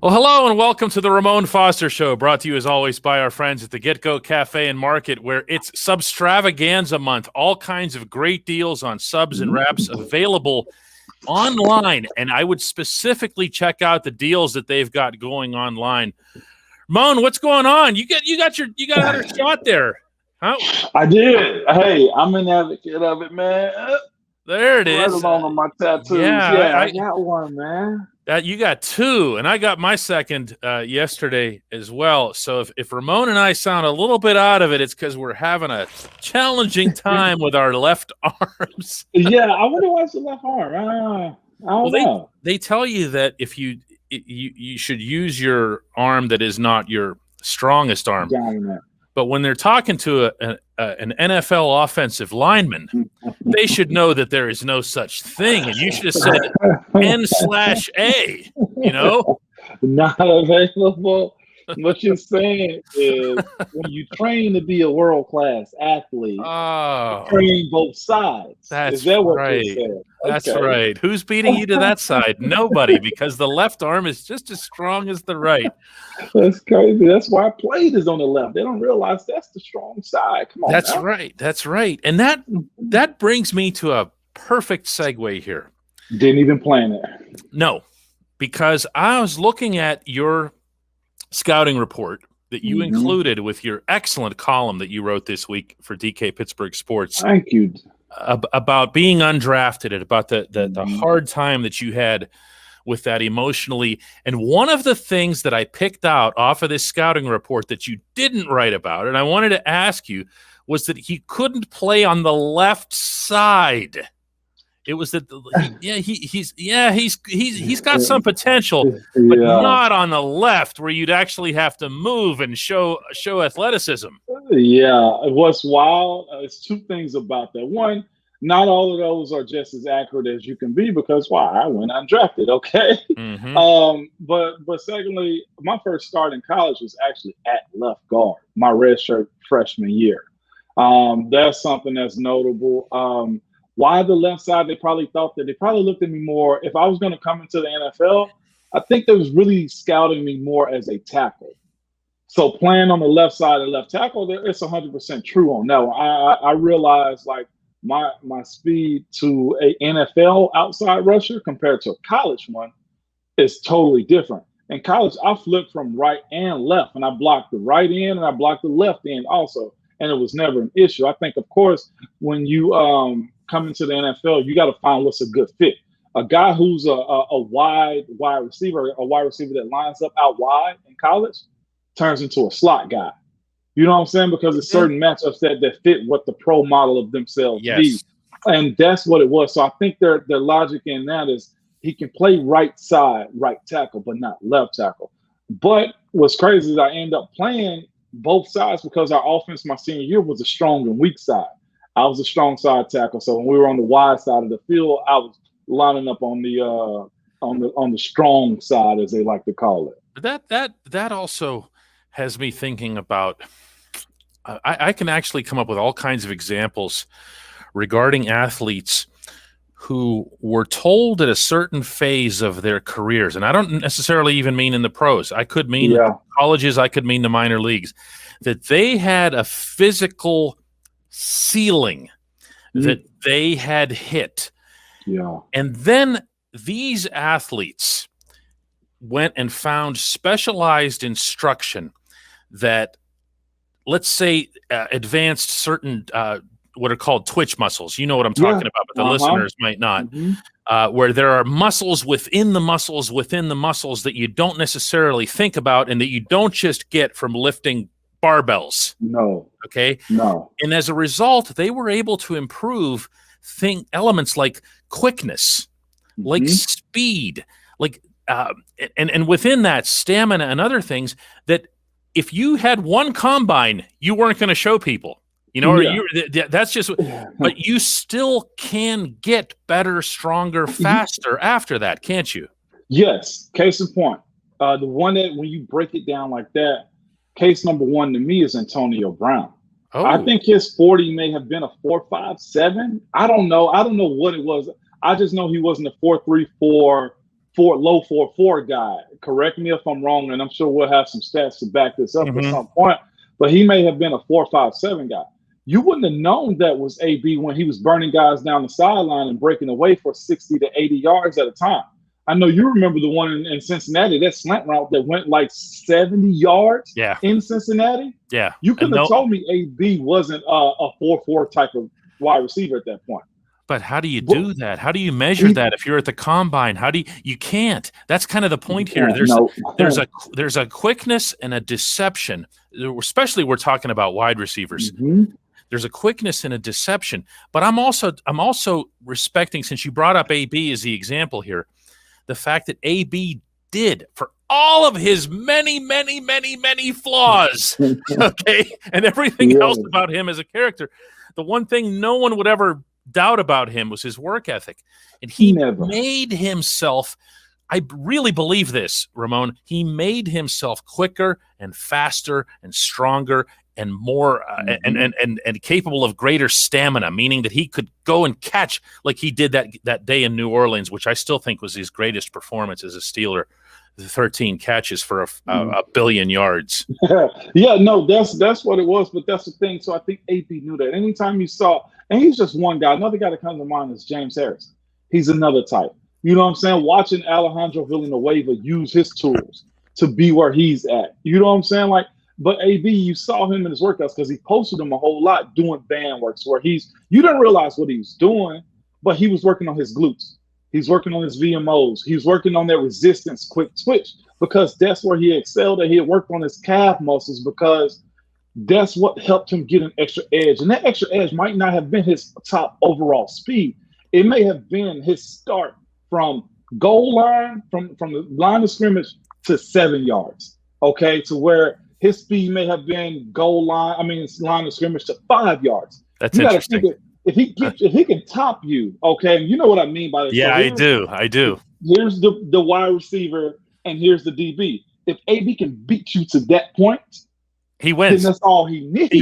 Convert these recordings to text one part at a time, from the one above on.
Well, hello and welcome to the Ramon Foster Show, brought to you as always by our friends at the Get-Go Cafe and Market, where it's Substravaganza month. All kinds of great deals on subs and wraps available online, and I would specifically check out the deals that they've got going online. Ramon, what's going on? You got another shot there, huh? I did. Hey, I'm an advocate of it, man. There it is. Right along on my tattoos. Yeah, I got one, man. You got two, and I got my second yesterday as well. So if Ramon and I sound a little bit out of it, it's because we're having a challenging time with our left arms. Yeah, I wonder why it's the left arm. I don't know. They tell you that if you should use your arm that is not your strongest arm. But when they're talking to an NFL offensive lineman, they should know that there is no such thing. And you should have said N/A, you know? Not available. What you're saying is when you train to be a world-class athlete, train both sides. That's is that what right. you said? That's right. Who's beating you to that side? Nobody, because the left arm is just as strong as the right. That's crazy. That's why plate is on the left. They don't realize that's the strong side. Come on. That's now. right. That's right. And that brings me to a perfect segue here. Didn't even plan it. No, because I was looking at your scouting report that you included with your excellent column that you wrote this week for DK Pittsburgh Sports. Thank you. About being undrafted and about the hard time that you had with that emotionally. And one of the things that I picked out off of this scouting report that you didn't write about, and I wanted to ask you, was that he couldn't play on the left side. It was that, he's got some potential, but not on the left where you'd actually have to move and show athleticism. Yeah, what's wild is two things about that. One, not all of those are just as accurate as you can be because I went undrafted, okay? But secondly, my first start in college was actually at left guard, my redshirt freshman year. That's something that's notable. Why the left side? They probably looked at me more. If I was going to come into the NFL, I think they was really scouting me more as a tackle. So playing on the left side of left tackle, it's 100% true on that one. I realized like my speed to a NFL outside rusher compared to a college one is totally different. In college, I flipped from right and left, and I blocked the right end and I blocked the left end also, and it was never an issue. I think, of course, when you come into the NFL, you got to find what's a good fit. A guy who's a wide receiver, a wide receiver that lines up out wide in college, turns into a slot guy. You know what I'm saying? Because there's certain matchups that fit what the pro model of themselves be. And that's what it was. So I think their logic in that is he can play right side, right tackle, but not left tackle. But what's crazy is I end up playing both sides because our offense my senior year was a strong and weak side. I was a strong side tackle, so when we were on the wide side of the field, I was lining up on the strong side, as they like to call it. That also has me thinking about. I can actually come up with all kinds of examples regarding athletes who were told at a certain phase of their careers, and I don't necessarily even mean in the pros. I could mean colleges. I could mean the minor leagues, that they had a physical ceiling that they had hit. And then these athletes went and found specialized instruction that, let's say, advanced certain what are called twitch muscles. You know what I'm talking about, but the listeners might not. Where there are muscles within the muscles within the muscles that you don't necessarily think about and that you don't just get from lifting barbells. No. Okay? No. And as a result, they were able to improve elements like quickness, like speed, like and within that, stamina and other things that if you had one combine, you weren't going to show people. You know, that's just but you still can get better, stronger, faster after that, can't you? Yes. Case in point. The one that when you break it down like that, case number one to me is Antonio Brown. I think his 40 may have been a 4.57. I don't know. I don't know what it was. I just know he wasn't a 4.34 low 4.4 guy. Correct me if I'm wrong, and I'm sure we'll have some stats to back this up at some point. But he may have been a 4.57 guy. You wouldn't have known that was AB when he was burning guys down the sideline and breaking away for 60 to 80 yards at a time. I know you remember the one in Cincinnati, that slant route that went like 70 yards in Cincinnati. Yeah. You couldn't have told me AB wasn't a 4.4 type of wide receiver at that point. But how do you do that? How do you measure that if you're at the combine? How do you can't. That's kind of the point here. There's a quickness and a deception, especially we're talking about wide receivers. There's a quickness and a deception. But I'm also respecting, since you brought up AB as the example here, the fact that AB did, for all of his many, many, many, many flaws, okay, and everything else about him as a character, the one thing no one would ever doubt about him was his work ethic. And he made himself, I really believe this, Ramon, he made himself quicker and faster and stronger and more and capable of greater stamina, meaning that he could go and catch like he did that day in New Orleans, which I still think was his greatest performance as a Steeler. The 13 catches for a billion yards. Yeah, no, that's what it was. But that's the thing. So I think AP knew that. Anytime you saw, and he's just one guy. Another guy that comes to mind is James Harris. He's another type. You know what I'm saying? Watching Alejandro Villanueva use his tools to be where he's at. You know what I'm saying? Like, but AB, you saw him in his workouts because he posted them a whole lot doing band works where you didn't realize what he was doing, but he was working on his glutes. He's working on his VMOs. He's working on that resistance quick twitch because that's where he excelled. And he had worked on his calf muscles because that's what helped him get an extra edge. And that extra edge might not have been his top overall speed. It may have been his start from goal line, from the line of scrimmage to 7 yards, okay, to where his speed may have been line of scrimmage to 5 yards. That's interesting. If he can top you, okay, and you know what I mean by that. Yeah, so I do. Here's the wide receiver, and here's the DB. If AB can beat you to that point, he wins. Then that's all he needs.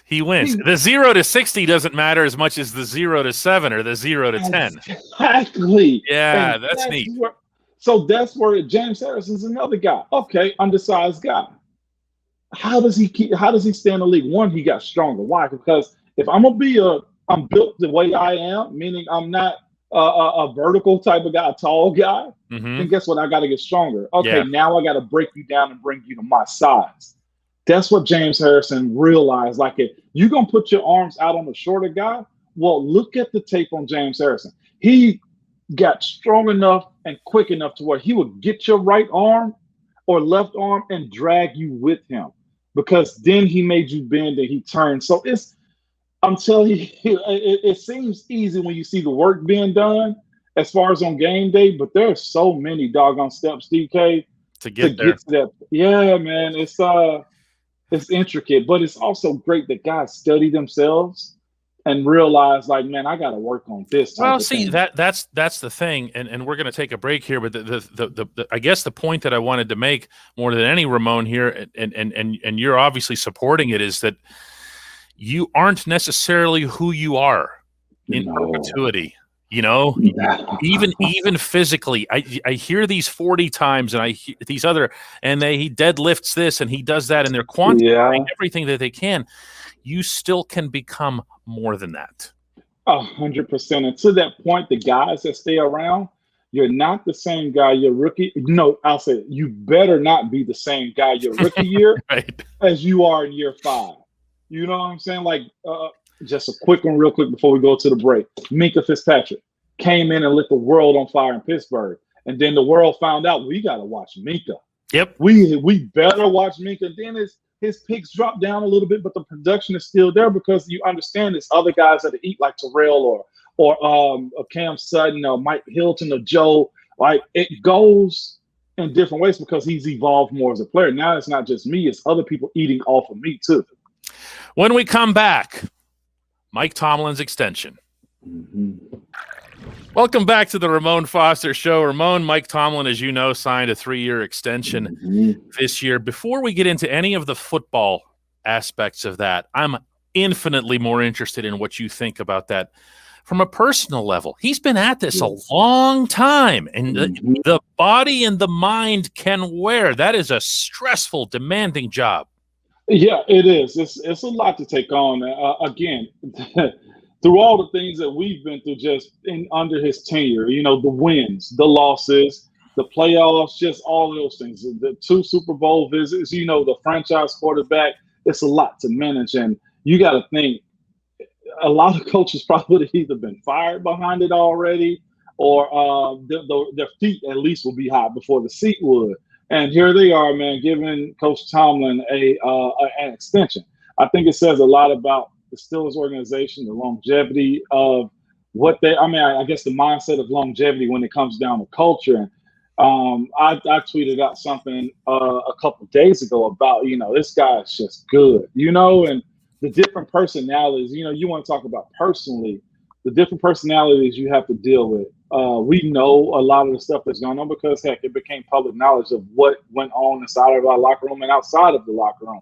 He wins. The 0 to 60 doesn't matter as much as the 0 to 7 or the 0 to 10. Exactly. Yeah, that's neat. That's where James Harrison's another guy. Okay, undersized guy. How does he stay in the league? One, he got stronger. Why? Because if I'm built the way I am, meaning I'm not a vertical type of guy, a tall guy, then guess what? I got to get stronger. Okay, now I got to break you down and bring you to my size. That's what James Harrison realized. Like, if you're going to put your arms out on the shorter guy, well, look at the tape on James Harrison. He got strong enough and quick enough to where he would get your right arm or left arm and drag you with him because then he made you bend and he turned. So I'm telling you, it seems easy when you see the work being done as far as on game day, but there are so many doggone steps, DK, to get to that. Yeah, man, it's intricate, but it's also great that guys study themselves and realize, like, man, I got to work on this. Well, see, that's the thing, and we're going to take a break here, but the I guess the point that I wanted to make more than any, Ramon, here, and you're obviously supporting it, is that you aren't necessarily who you are in perpetuity. You know, even physically, I hear these 40 times, and I hear these other, and he deadlifts this and he does that, and they're quantifying everything that they can. You still can become more than that. 100%. And to that point, the guys that stay around, you're not the same guy your rookie. No, I'll say you better not be the same guy your rookie year as you are in year 5. You know what I'm saying? Like, just a quick one real quick before we go to the break. Minkah Fitzpatrick came in and lit the world on fire in Pittsburgh. And then the world found out we got to watch Minkah. Yep. We better watch Minkah. Then his picks dropped down a little bit, but the production is still there because you understand there's other guys that eat like Terrell or Cam Sutton or Mike Hilton or Joe. Like, it goes in different ways because he's evolved more as a player. Now it's not just me, it's other people eating off of me too. When we come back, Mike Tomlin's extension. Welcome back to the Ramon Foster Show. Ramon, Mike Tomlin, as you know, signed a 3-year extension this year. Before we get into any of the football aspects of that, I'm infinitely more interested in what you think about that from a personal level. He's been at this a long time, and the body and the mind can wear. That is a stressful, demanding job. Yeah, it is. It's a lot to take on. Again, through all the things that we've been through just under his tenure, the wins, the losses, the playoffs, just all of those things, the 2 Super Bowl visits, the franchise quarterback, it's a lot to manage. And you got to think a lot of coaches probably would have either been fired behind it already, or their feet at least will be hot before the seat would. And here they are, man, giving Coach Tomlin an extension. I think it says a lot about the Steelers organization, the longevity of I guess the mindset of longevity when it comes down to culture. And I tweeted out something a couple of days ago about, this guy is just good, and the different personalities, you want to talk about personally, the different personalities you have to deal with. We know a lot of the stuff that's going on because, heck, it became public knowledge of what went on inside of our locker room and outside of the locker room.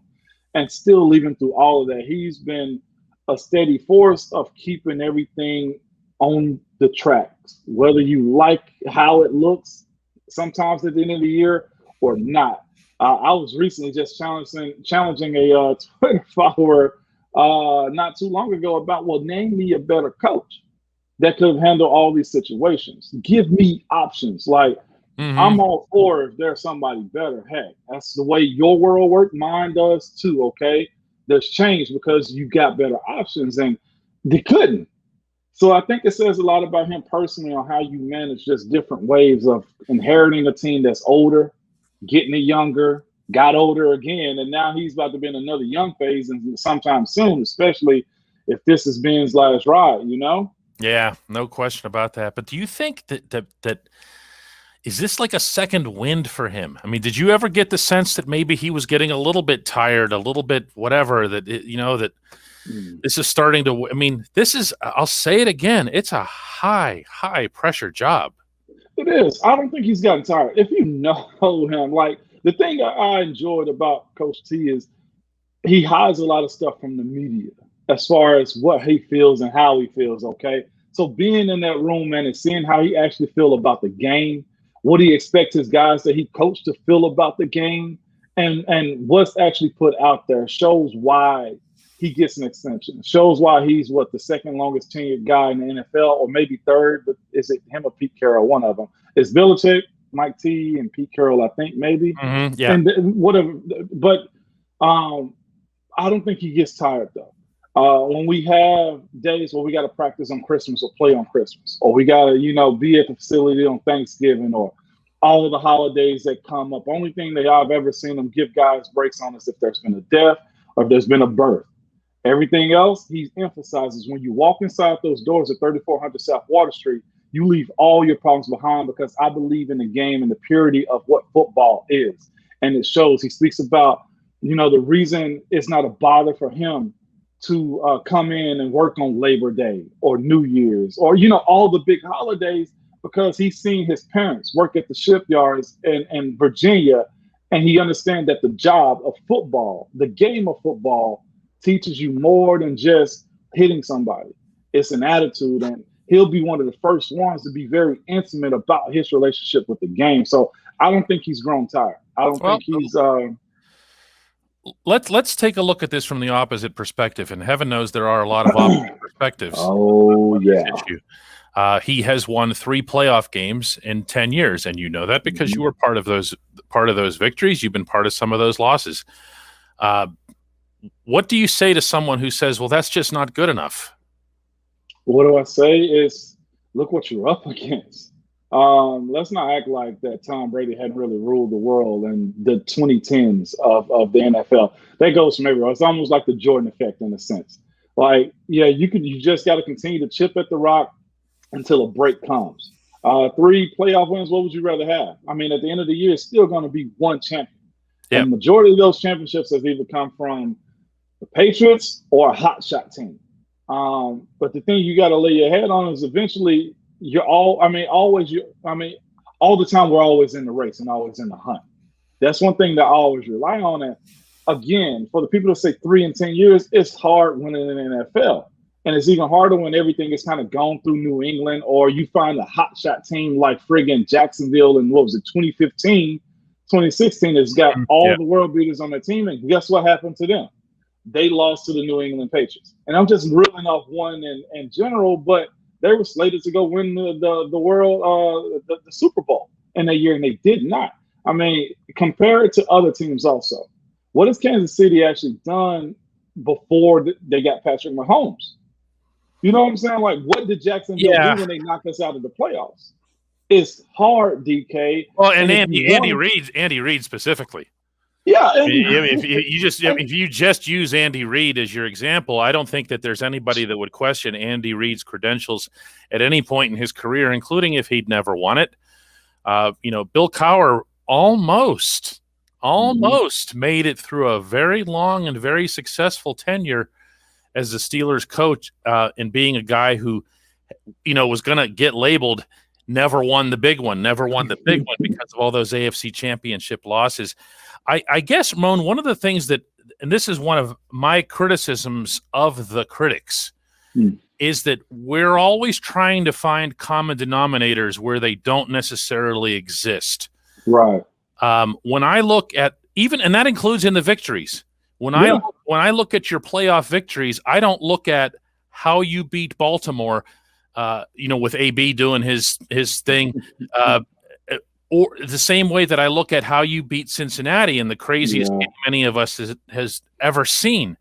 And still, even through all of that, he's been a steady force of keeping everything on the tracks, whether you like how it looks sometimes at the end of the year or not. I was recently just challenging a Twitter follower not too long ago about, well, name me a better coach that could handle all these situations. Give me options. Like, I'm all for if there's somebody better. Heck, that's the way your world works. Mine does too, okay? There's change because you got better options, and they couldn't. So I think it says a lot about him personally on how you manage just different waves of inheriting a team that's older, getting it younger, got older again, and now he's about to be in another young phase and sometime soon, especially if this is Ben's last ride, Yeah, no question about that. But do you think that is this like a second wind for him? I mean, did you ever get the sense that maybe he was getting a little bit tired, a little bit whatever, that this is starting to – I mean, this is – I'll say it again. It's a high pressure job. It is. I don't think he's gotten tired. If you know him, like, the thing I enjoyed about Coach T is he hides a lot of stuff from the media as far as what he feels and how he feels, okay? So being in that room, man, and seeing how he actually feel about the game, what he expects his guys that he coached to feel about the game, and what's actually put out there shows why he gets an extension. Shows why he's, the second longest tenured guy in the NFL, or maybe third, but is it him or Pete Carroll? One of them. It's Belichick, Mike T, and Pete Carroll, I think, maybe. Yeah. And whatever. But I don't think he gets tired, though. When we have days where we got to practice on Christmas or play on Christmas, or we got to, be at the facility on Thanksgiving, or all of the holidays that come up, only thing that I've ever seen him give guys breaks on is if there's been a death or if there's been a birth. Everything else, he emphasizes when you walk inside those doors at 3400 South Water Street, you leave all your problems behind, because I believe in the game and the purity of what football is. And it shows. He speaks about, the reason it's not a bother for him to come in and work on Labor Day or New Year's or, all the big holidays, because he's seen his parents work at the shipyards in Virginia, and he understands that the job of football, the game of football, teaches you more than just hitting somebody. It's an attitude, and he'll be one of the first ones to be very intimate about his relationship with the game. So I don't think he's grown tired. I don't think he's Let's take a look at this from the opposite perspective, and heaven knows there are a lot of opposite perspectives. Oh, yeah. He has won 3 playoff games in 10 years, and you know that because you were part of those victories. You've been part of some of those losses. What do you say to someone who says, well, that's just not good enough? What do I say is, look what you're up against. Let's not act like that Tom Brady hadn't really ruled the world in the 2010s of the NFL. That goes from everywhere. It's almost like the Jordan effect in a sense. Like, yeah, you just got to continue to chip at the rock until a break comes. 3 playoff wins, what would you rather have? I mean, at the end of the year, it's still going to be one champion. Yep. And the majority of those championships has either come from the Patriots or a hot shot team. But the thing you got to lay your head on is eventually all the time we're always in the race and always in the hunt. That's one thing that I always rely on. And again, for the people that say 3 and 10 years, it's hard winning in the NFL. And it's even harder when everything is kind of gone through New England, or you find a hotshot team like friggin' Jacksonville in, what was it, 2015, 2016, that's got all the world beaters on their team. And guess what happened to them? They lost to the New England Patriots. And I'm just reeling off one in general, but they were slated to go win the world, the Super Bowl in that year, and they did not. I mean, compare it to other teams also. What has Kansas City actually done before they got Patrick Mahomes? You know what I'm saying? Like, what did Jacksonville do when they knocked us out of the playoffs? It's hard, DK. Well, and Andy Reid specifically. Yeah. If you just use Andy Reid as your example, I don't think that there's anybody that would question Andy Reid's credentials at any point in his career, including if he'd never won it. Bill Cowher almost made it through a very long and very successful tenure as the Steelers coach, and being a guy who, was going to get labeled never won the big one because of all those AFC championship losses. I guess, Ramon, one of the things that, and this is one of my criticisms of the critics, is that we're always trying to find common denominators where they don't necessarily exist. Right. When I look at and that includes in the victories. When I look at your playoff victories, I don't look at how you beat Baltimore, with AB doing his thing, or the same way that I look at how you beat Cincinnati in the craziest game many of us has ever seen.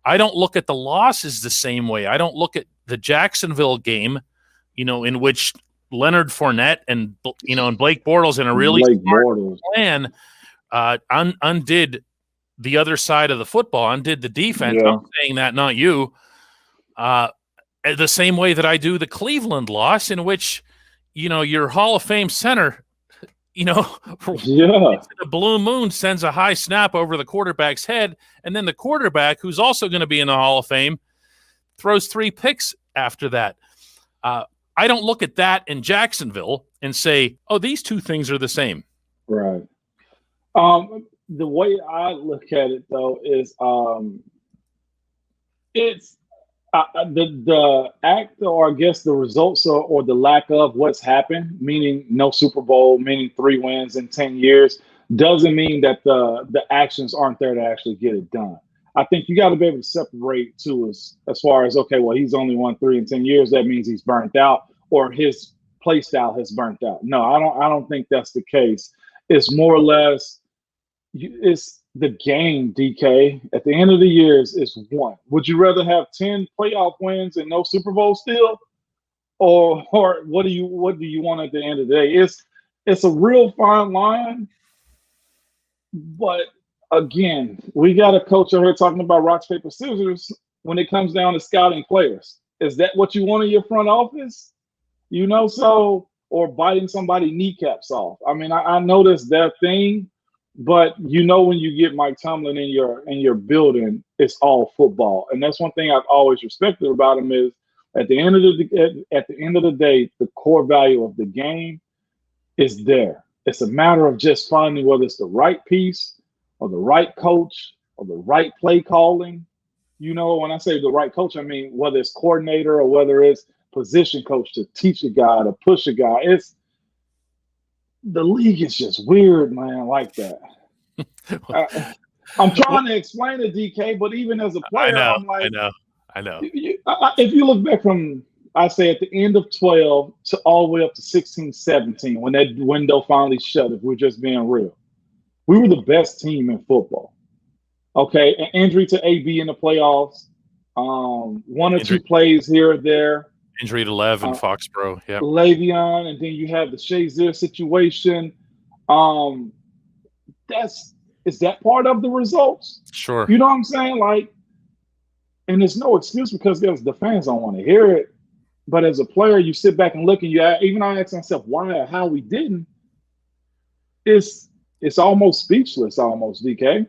I don't look at the losses the same way. I don't look at the Jacksonville game, in which Leonard Fournette and Blake Bortles in a really smart plan undid the other side of the football, undid the defense. Yeah. I'm saying that, not you. The same way that I do the Cleveland loss, in which, your Hall of Fame center, the blue moon sends a high snap over the quarterback's head, and then the quarterback, who's also going to be in the Hall of Fame, throws 3 picks after that. I don't look at that in Jacksonville and say, oh, these two things are the same. Right. The way I look at it, though, is it's the act, or I guess the results, or the lack of what's happened, meaning no Super Bowl, meaning 3 wins in 10 years, doesn't mean that the actions aren't there to actually get it done. I think you got to be able to separate too, as far as, okay, well, he's only won 3 in 10 years. That means he's burnt out, or his play style has burnt out. No, I don't think that's the case. It's more or less, it's the game, DK. At the end of the year, is one. Would you rather have 10 playoff wins and no Super Bowl still, or what do you want at the end of the day? It's a real fine line, but again, we got a coach over here talking about rock, paper, scissors when it comes down to scouting players. Is that what you want in your front office? Or biting somebody kneecaps off. I mean, I know that's their thing, but when you get Mike Tomlin in your building, it's all football. And that's one thing I've always respected about him, is at the end of the day, the core value of the game is there. It's a matter of just finding whether it's the right piece, or the right coach, or the right play calling. When I say the right coach, I mean whether it's coordinator or whether it's position coach to teach a guy, to push a guy. The league is just weird, man, like that. I'm trying to explain it, DK, but even as a player, I'm like, I know. If you look back from, I say, at the end of 12 to all the way up to 16, 17, when that window finally shut, if we're just being real, we were the best team in football. Okay, an injury to AB in the playoffs, 1 or 2 plays here or there. Injury to Lev in Foxborough, yeah. Le'Veon, and then you have the Shazier situation. Is that part of the results? Sure. You know what I'm saying? Like, and there's no excuse, because the fans don't want to hear it. But as a player, you sit back and look, and I ask myself why or how we didn't. It's almost speechless, DK.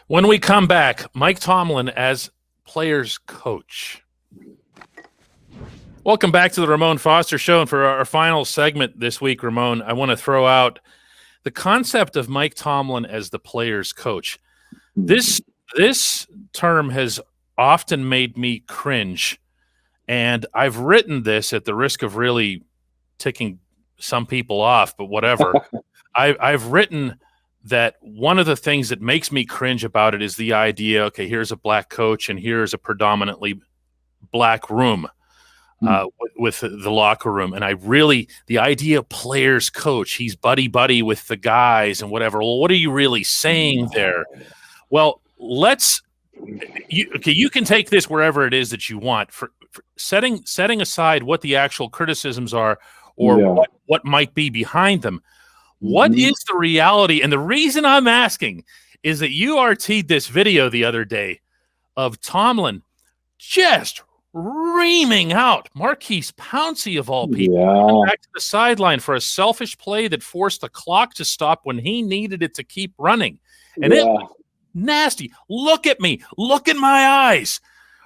When we come back, Mike Tomlin as players coach. Welcome back to the Ramon Foster Show. And for our final segment this week, Ramon, I want to throw out the concept of Mike Tomlin as the players coach. This term has often made me cringe And I've written this at the risk of really ticking some people off, but whatever. I've written that one of the things that makes me cringe about it is the idea, okay, here's a black coach and here's a predominantly black room with the locker room. And the idea of players coach, he's buddy with the guys and whatever. Well, what are you really saying there? Well, you can take this wherever it is that you want. For setting aside what the actual criticisms are or what might be behind them. What is the reality? And the reason I'm asking is that you RT'd this video the other day of Tomlin just reaming out Maurkice Pouncey of all people back to the sideline for a selfish play that forced the clock to stop when he needed it to keep running. And it was nasty. Look at me. Look in my eyes.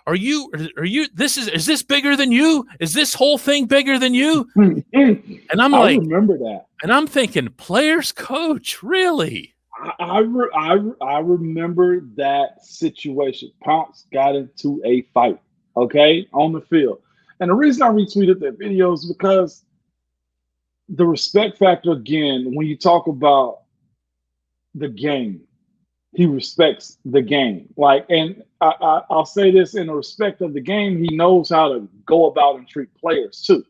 Is this bigger than you? Is this whole thing bigger than you? And I'm like, I remember that. And I'm thinking, players coach, really? I remember that situation. Pounce got into a fight, okay, on the field. And the reason I retweeted that video is because the respect factor, again, when you talk about the game, he respects the game. And I'll say this in the respect of the game, he knows how to go about and treat players too.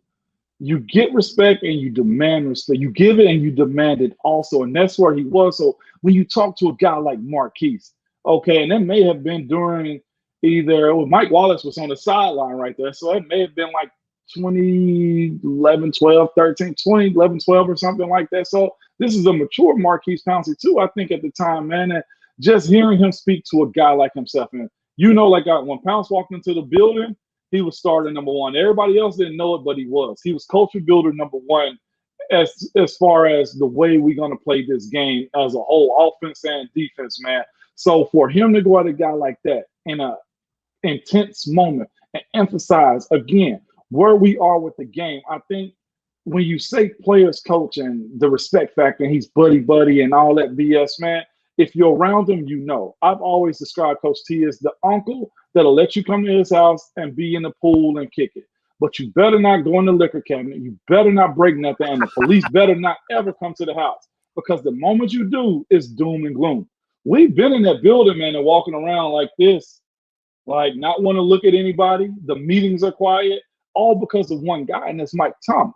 You get respect and you demand respect. You give it and you demand it also. And that's where he was. So when you talk to a guy like Maurkice, okay, and that may have been during Mike Wallace was on the sideline right there. So it may have been like 2011, 12, 13, 2011, 12 or something like that. So this is a mature Maurkice Pouncey too, I think at the time, man. And just hearing him speak to a guy like himself, and like when Pounce walked into the building, he was starter number one. Everybody else didn't know it, but he was. He was culture builder number one as far as the way we're going to play this game as a whole, offense and defense, man. So for him to go at a guy like that in an intense moment and emphasize, again, where we are with the game, I think when you say players coach and the respect factor, and he's buddy and all that BS, man, if you're around him, I've always described Coach T as the uncle that'll let you come to his house and be in the pool and kick it. But you better not go in the liquor cabinet. You better not break nothing. And the police better not ever come to the house, because the moment you do, it's doom and gloom. We've been in that building, man, and walking around like this, like not want to look at anybody. The meetings are quiet, all because of one guy, and it's Mike Tomlin.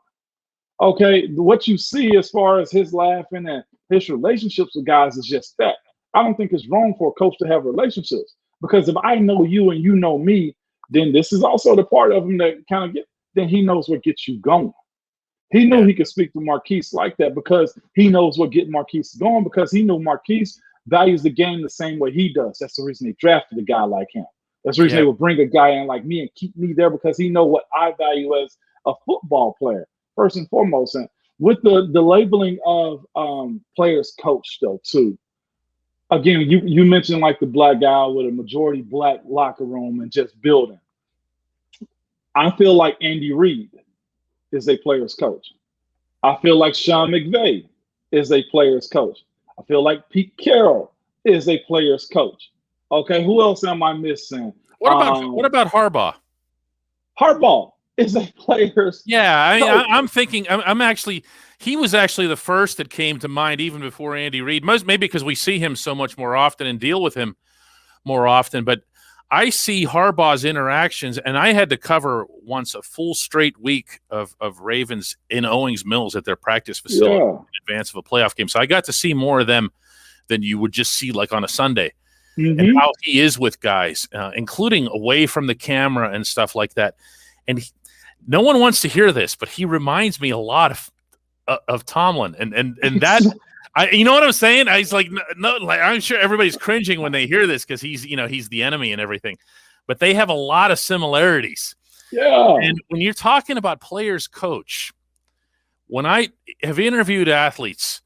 Okay, what you see as far as his laughing and his relationships with guys is just that. I don't think it's wrong for a coach to have relationships, because if I know you and you know me, then this is also the part of him that kind of then he knows what gets you going. He knew he could speak to Maurkice like that because he knows what get Maurkice going, because he knew Maurkice values the game the same way he does. That's the reason they drafted a guy like him. That's the reason they would bring a guy in like me and keep me there, because he know what I value as a football player, first and foremost. And with the labeling of players coach, though, too. Again, you mentioned like the black guy with a majority black locker room and just building. I feel like Andy Reid is a player's coach. I feel like Sean McVay is a player's coach. I feel like Pete Carroll is a player's coach. Okay, who else am I missing? What about Harbaugh? Harbaugh is a player's coach. I'm thinking. He was actually the first that came to mind even before Andy Reid. Maybe because we see him so much more often and deal with him more often. But I see Harbaugh's interactions, and I had to cover once a full straight week of Ravens in Owings Mills at their practice facility in advance of a playoff game. So I got to see more of them than you would just see like on a Sunday. And how he is with guys, including away from the camera and stuff like that. And no one wants to hear this, but he reminds me a lot of Tomlin, and that you know what I'm saying? He's like, no, like I'm sure everybody's cringing when they hear this because he's the enemy and everything, but they have a lot of similarities. Yeah. And when you're talking about players coach, when I have interviewed athletes,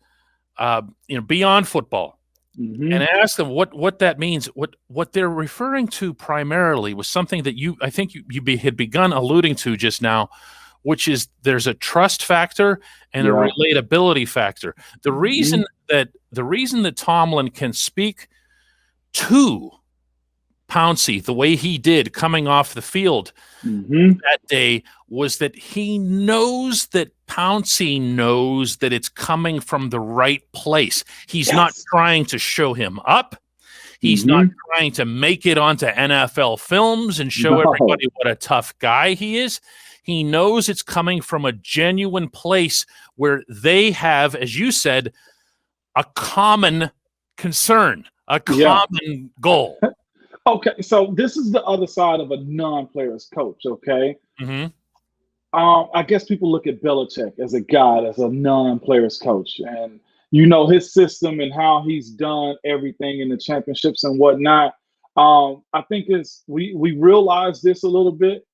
beyond football, and asked them what that means, what they're referring to primarily was something that I think you had begun alluding to just now, which is there's a trust factor and a relatability factor. The reason that Tomlin can speak to Pouncey the way he did coming off the field that day was that he knows that Pouncey knows that it's coming from the right place. He's not trying to show him up. He's not trying to make it onto NFL films and show everybody what a tough guy he is. He knows it's coming from a genuine place where they have, as you said, a common concern, a common goal. Okay, so this is the other side of a non-player's coach, okay? I guess people look at Belichick as a guy, as a non-player's coach. And you know, his system and how he's done everything in the championships and whatnot. I think we realized this a little bit,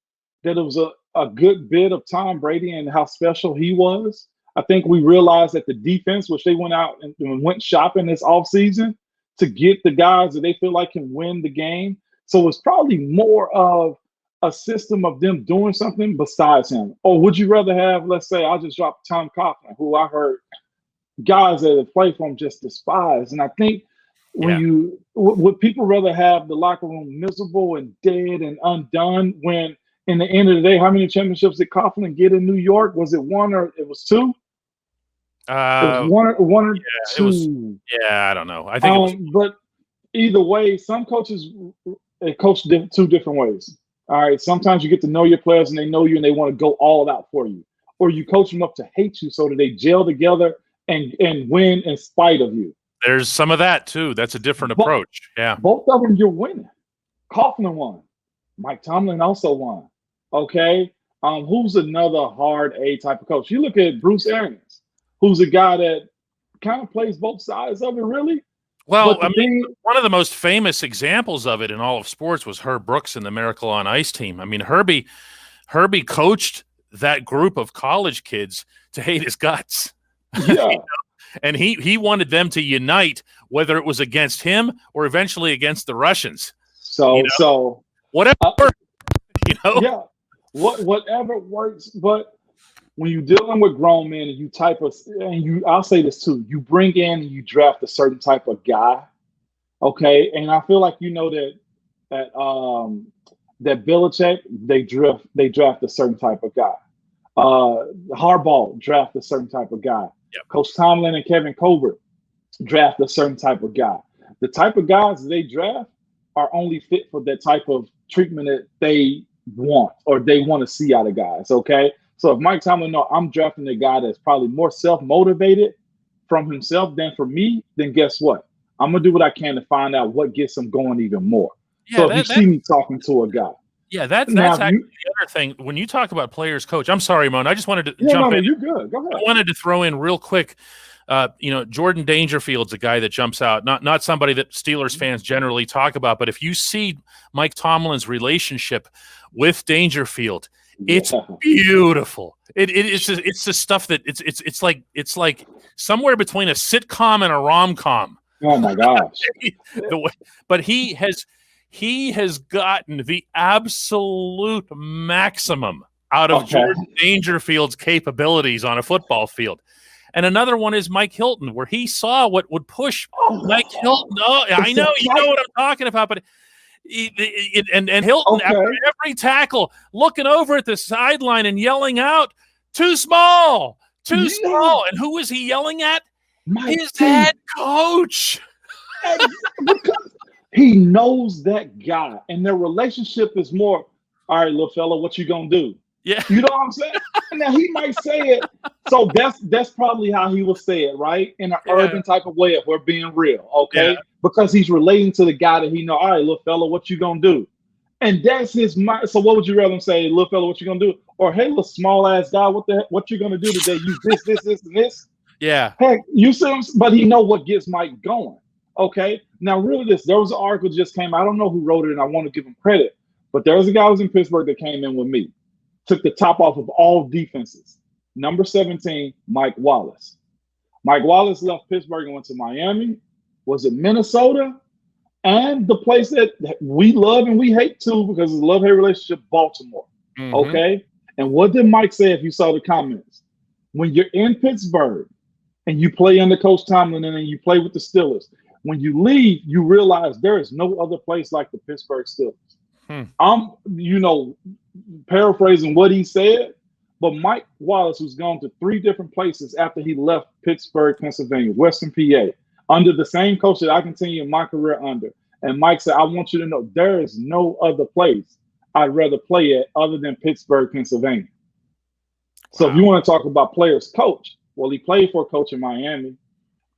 that it was a good bit of Tom Brady and how special he was. I think we realized that the defense, which they went out and went shopping this offseason to get the guys that they feel like can win the game. So it's probably more of a system of them doing something besides him. Or would you rather have, let's say, I'll just drop Tom Coughlin, who I heard guys that have played for him just despise. And I think would people rather have the locker room miserable and dead and undone when, in the end of the day, how many championships did Coughlin get in New York? Was it one or it was two? It was one or two. I don't know. I think but either way, some coaches coach two different ways. All right. Sometimes you get to know your players and they know you and they want to go all out for you. Or you coach them up to hate you so that they gel together and win in spite of you. There's some of that too. That's a different approach. Yeah. Both of them you're winning. Coughlin won. Mike Tomlin also won. Okay. Who's another hard A type of coach? You look at Bruce Arians, who's a guy that kind of plays both sides of it, really. Well, I mean, one of the most famous examples of it in all of sports was Herb Brooks and the Miracle on Ice team. I mean, Herbie coached that group of college kids to hate his guts. Yeah. You know? And he wanted them to unite, whether it was against him or eventually against the Russians. So, so whatever, Yeah, whatever works. But when you're dealing with grown men and I'll say this too, you bring in and you draft a certain type of guy. Okay. And I feel like, that Belichick, they draft a certain type of guy. Harbaugh draft a certain type of guy. Yep. Coach Tomlin and Kevin Colbert draft a certain type of guy. The type of guys they draft are only fit for that type of treatment that they want or they want to see out of guys. Okay. So if Mike Tomlin knows I'm drafting a guy that's probably more self-motivated from himself than for me, then guess what? I'm going to do what I can to find out what gets him going even more. Yeah, so if you see me talking to a guy. Yeah, that's actually the other thing. When you talk about players coach, I'm sorry, Ramon, I just wanted to jump in. You're good. Go ahead. I wanted to throw in real quick, Jordan Dangerfield's a guy that jumps out, not somebody that Steelers fans generally talk about, but if you see Mike Tomlin's relationship with Dangerfield, it's beautiful. It's the stuff that it's like somewhere between a sitcom and a rom-com. Oh my gosh. But he has gotten the absolute maximum out of Jordan Dangerfield's capabilities on a football field. And another one is Mike Hilton, where he saw what would push Mike Hilton. Oh, I know, you know what I'm talking about, but and Hilton, after every tackle, looking over at the sideline and yelling out, too small. And who is he yelling at? His head coach. Because he knows that guy, and their relationship is more, all right, little fella, what you gonna do? Yeah. You know what I'm saying? Now, he might say it. So that's probably how he will say it, right? In an urban type of way, if we're being real, okay? Yeah. Because he's relating to the guy that he know, all right, little fella, what you gonna do? And that's his mind. So what would you rather him say, little fella, what you gonna do? Or, hey, little small-ass guy, what you gonna do today? You this, and this? Yeah. Heck, you see him? But he know what gets Mike going, okay? Now, really, there was an article that just came out. I don't know who wrote it, and I want to give him credit. But there was a guy who was in Pittsburgh that came in with me. Took the top off of all defenses. Number 17, Mike Wallace. Mike Wallace left Pittsburgh and went to Miami. Was it Minnesota? And the place that we love and we hate too, because it's a love-hate relationship, Baltimore. Mm-hmm. Okay? And what did Mike say if you saw the comments? When you're in Pittsburgh and you play under Coach Tomlin and then you play with the Steelers, when you leave, you realize there is no other place like the Pittsburgh Steelers. I'm, paraphrasing what he said, but Mike Wallace was gone to 3 different places after he left Pittsburgh, Pennsylvania, Western PA, under the same coach that I continued my career under. And Mike said, I want you to know there is no other place I'd rather play at other than Pittsburgh, Pennsylvania. So if you want to talk about players coach, well, he played for a coach in Miami. I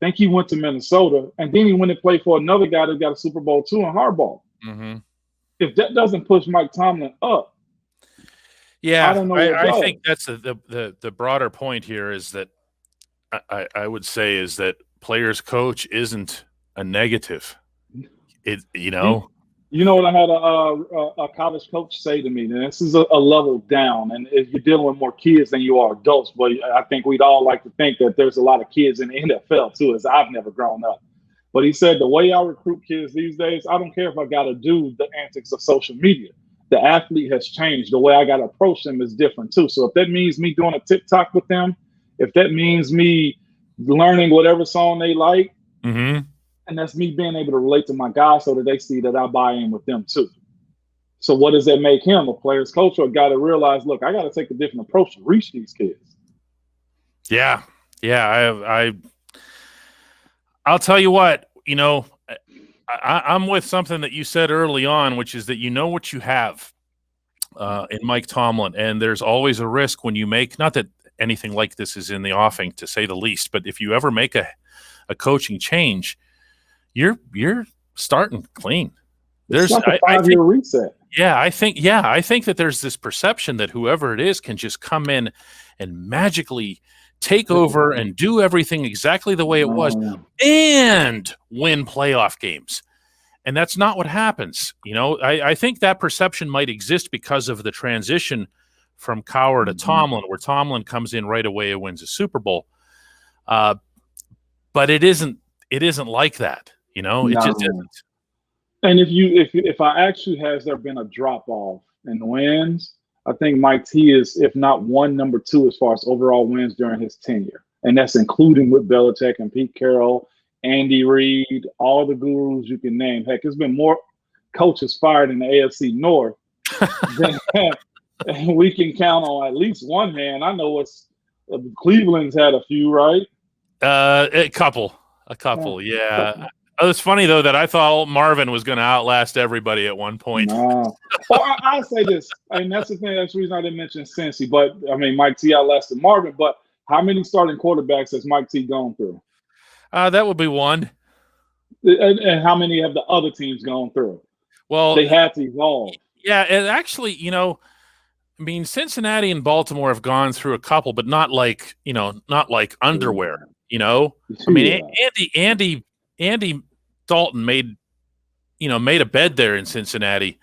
think he went to Minnesota, and then he went and played for another guy that got a Super Bowl II in Harbaugh. If that doesn't push Mike Tomlin up, yeah, I don't know. I think that's the broader point here is that I would say is that players coach isn't a negative. You know what I had a college coach say to me, and this is a level down, and if you're dealing with more kids than you are adults, but I think we'd all like to think that there's a lot of kids in the NFL too, as I've never grown up. But he said, the way I recruit kids these days, I don't care if I got to do the antics of social media. The athlete has changed. The way I got to approach them is different too. So if that means me doing a TikTok with them, if that means me learning whatever song they like, and that's me being able to relate to my guys so that they see that I buy in with them too. So what does that make him? A player's coach or a guy to realize, look, I got to take a different approach to reach these kids. Yeah. I'll tell you what, I'm with something that you said early on, which is that you know what you have in Mike Tomlin, and there's always a risk when you make, not that anything like this is in the offing to say the least, but if you ever make a coaching change, you're starting clean. There's like a 5-year reset. Yeah, I think that there's this perception that whoever it is can just come in and magically take over and do everything exactly the way it was and win playoff games. And that's not what happens. I think that perception might exist because of the transition from Cowher to Tomlin, where Tomlin comes in right away and wins a Super Bowl. But it isn't like that. It just isn't. And if I ask you, has there been a drop off in wins? I think Mike T is, if not number 2 as far as overall wins during his tenure. And that's including with Belichick and Pete Carroll, Andy Reid, all the gurus you can name. Heck, there's been more coaches fired in the AFC North than we can count on at least one hand. I know Cleveland's had a few, right? A couple, yeah. It's funny, though, that I thought Marvin was going to outlast everybody at one point. No. Well, I'll say this. That's the thing. That's the reason I didn't mention Cincy. But, Mike T outlasted Marvin. But how many starting quarterbacks has Mike T gone through? That would be one. And how many have the other teams gone through? Well, they had to evolve. Yeah, and actually, Cincinnati and Baltimore have gone through a couple, but not like underwear, Andy Dalton made a bed there in Cincinnati.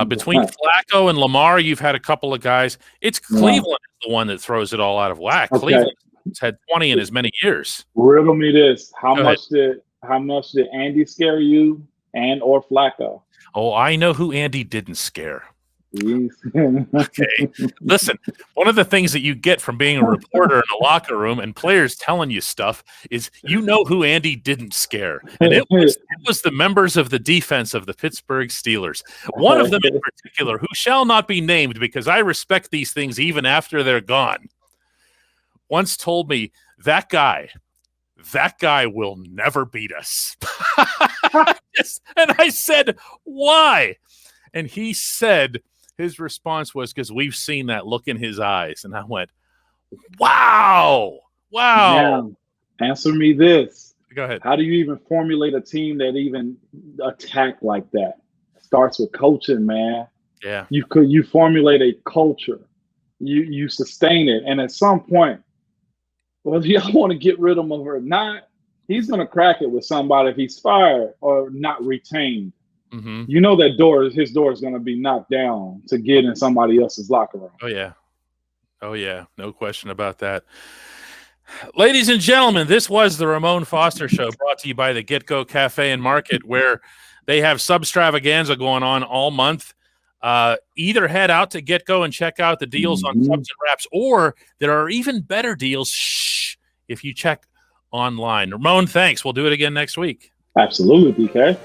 Between Flacco and Lamar, you've had a couple of guys. It's Cleveland is the one that throws it all out of whack. Okay. Cleveland's had 20 in as many years. Riddle me this: how much did Andy scare you and or Flacco? Oh, I know who Andy didn't scare. Okay. Listen, one of the things that you get from being a reporter in a locker room and players telling you stuff is who Andy didn't scare. And it was the members of the defense of the Pittsburgh Steelers. One of them in particular, who shall not be named because I respect these things even after they're gone, once told me, that guy will never beat us. And I said, why? And he said, his response was, because we've seen that look in his eyes. And I went, wow. Now, answer me this. Go ahead. How do you even formulate a team that even attack like that? It starts with coaching, man. Yeah. You formulate a culture. You sustain it. And at some point, whether y'all want to get rid of him or not, he's going to crack it with somebody if he's fired or not retained. Mm-hmm. That his door is going to be knocked down to get in somebody else's locker room. Oh, yeah. No question about that. Ladies and gentlemen, this was the Ramon Foster Show, brought to you by the Get Go Cafe and Market, where they have substravaganza going on all month. Either head out to Get Go and check out the deals on subs and wraps, or there are even better deals if you check online. Ramon, thanks. We'll do it again next week. Absolutely, DK.